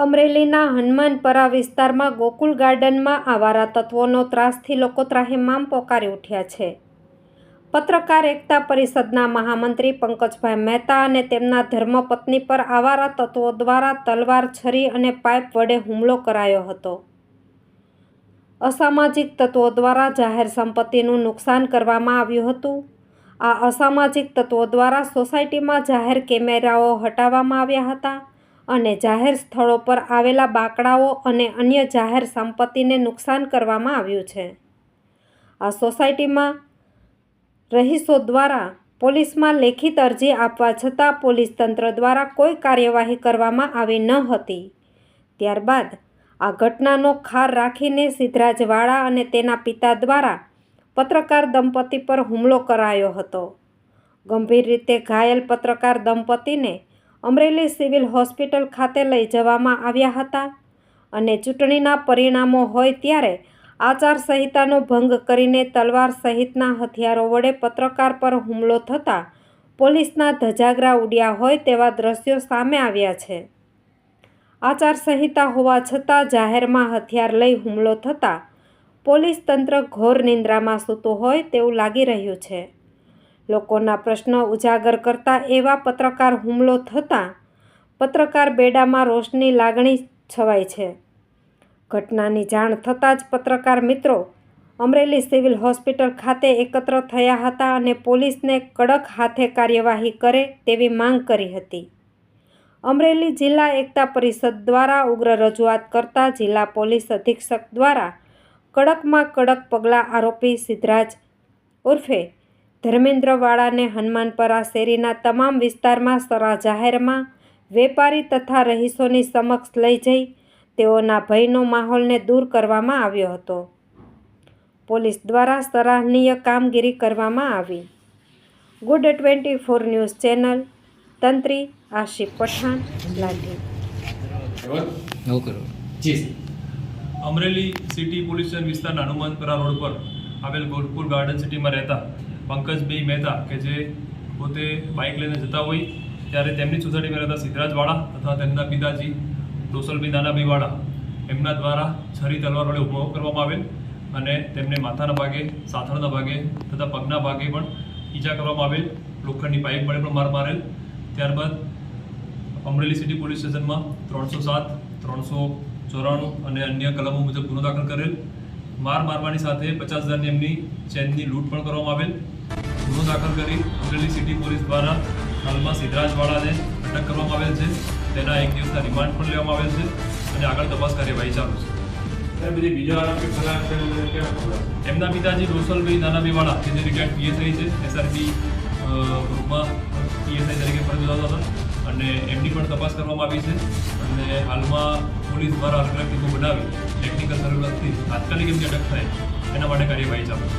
અમરેલીના હનુમાનપરા વિસ્તારમાં ગોકુલ ગાર્ડનમાં આવારા તત્વોનો ત્રાસથી લોકો ત્રાહિમામ પોકારી ઉઠ્યા છે. પત્રકાર એકતા પરિષદના મહામંત્રી પંકજભાઈ મહેતા અને તેમના ધર્મપત્ની પર આવારા તત્વો દ્વારા તલવાર, છરી અને પાઇપ વડે હુમલો કરાયો હતો. અસામાજિક તત્વો દ્વારા જાહેર સંપત્તિનું નુકસાન કરવામાં આવ્યું હતું. આ અસામાજિક તત્વો દ્વારા સોસાયટીમાં જાહેર કેમેરાઓ હટાવવામાં આવ્યા હતા અને જાહેર સ્થળો પર આવેલા બાંકડાઓ અને અન્ય જાહેર સંપત્તિને નુકસાન કરવામાં આવ્યું છે. આ સોસાયટીમાં રહીશો દ્વારા પોલીસમાં લેખિત અરજી આપવા છતાં પોલીસ તંત્ર દ્વારા કોઈ કાર્યવાહી કરવામાં આવી ન હતી. ત્યારબાદ આ ઘટનાનો ખાર રાખીને સિદ્ધરાજ વાળા અને તેના પિતા દ્વારા પત્રકાર દંપતી પર હુમલો કરાયો હતો. ગંભીર રીતે ઘાયલ પત્રકાર દંપતીને અમરેલી સિવિલ હોસ્પિટલ ખાતે લઈ જવામાં આવ્યા હતા અને ચૂંટણીના પરિણામો હોય ત્યારે આચારસંહિતાનો ભંગ કરીને તલવાર સહિતના હથિયારો વડે પત્રકાર પર હુમલો થતાં પોલીસના ધજાગરા ઉડ્યા હોય તેવા દ્રશ્યો સામે આવ્યા છે. આચારસંહિતા હોવા છતાં જાહેરમાં હથિયાર લઈ હુમલો થતાં પોલીસ તંત્ર ઘોર નિંદ્રામાં સૂતું હોય તેવું લાગી રહ્યું છે. લોકોના પ્રશ્નો ઉજાગર કરતા એવા પત્રકાર હુમલો થતાં પત્રકાર બેડામાં રોષની લાગણી છવાઈ છે. ઘટનાની જાણ થતાં જ પત્રકાર મિત્રો અમરેલી સિવિલ હોસ્પિટલ ખાતે એકત્ર થયા હતા અને પોલીસને કડક હાથે કાર્યવાહી કરે તેવી માંગ કરી હતી. અમરેલી જિલ્લા એકતા પરિષદ દ્વારા ઉગ્ર રજૂઆત કરતા જિલ્લા પોલીસ અધિક્ષક દ્વારા કડકમાં કડક પગલાં આરોપી સિદ્ધરાજ ઉર્ફે ધર્મેન્દ્ર વાળાને હનુમાનપરા શેરીના તમામ વિસ્તારમાં સરા જાહેરમાં વેપારી તથા રહીશોની સમક્ષ લઈ જઈ તેઓના ભયનો માહોલને દૂર કરવામાં આવ્યો હતો. પોલીસ દ્વારા સરાહનીય કામગીરી કરવામાં આવી. ગુડ 24 ન્યૂઝ ચેનલ, તંત્રી Ashif Pathan, Lathi. Amreli city police station વિસ્તારના હનુમાનપરા રોડ પર આવેલ ગોકુલ ગાર્ડન સિટીમાં રહેતા પંકજભાઈ મહેતા કે જે પોતે બાઇક લઈને જતા હોય ત્યારે તેમની સોસાયટીમાં રહેતા સિદ્ધરાજ વાળા તથા તેમના પિતાજી ડોસલભાઈ નાનાભાઈ વાળા એમના દ્વારા છરી તલવાર વડે હુમલો કરવામાં આવેલ અને તેમને માથાના ભાગે, સાથળના ભાગે તથા પગના ભાગે પણ ઈજા કરવામાં આવેલ. લોખંડની પાઇપ વડે પણ માર મારેલ. ત્યારબાદ અમરેલી સિટી પોલીસ સ્ટેશનમાં 307, 394 અને અન્ય કલમો મુજબ ગુનો દાખલ કરેલ. મારવાની સાથે 50,000ની એમની ચેનની લૂંટ પણ કરવામાં આવેલ. ગુનો દાખલ કરી અમરેલી સિટી પોલીસ દ્વારા હાલમાં સિદ્ધરાજ વાળાને અટક કરવામાં આવેલ છે. તેના 1 દિવસના રિમાન્ડ પણ લેવામાં આવેલ છે અને આગળ તપાસ કાર્યવાહી ચાલુ છે. એમના પિતાજી ડોસલભાઈ નાનાભાઈ વાળા કે જે રિટાયર્ડ PSI છે, SRB ગ્રુપમાં PSI તરીકે ફરજ બજાવતા હતા અને એમની પણ તપાસ કરવામાં આવી છે અને હાલમાં પોલીસ દ્વારા અલગ અલગ ટીમો બનાવી ટેકનિકલ સર્વેલન્સથી તાત્કાલિક એમની અટક થાય એના માટે કાર્યવાહી ચાલુ છે.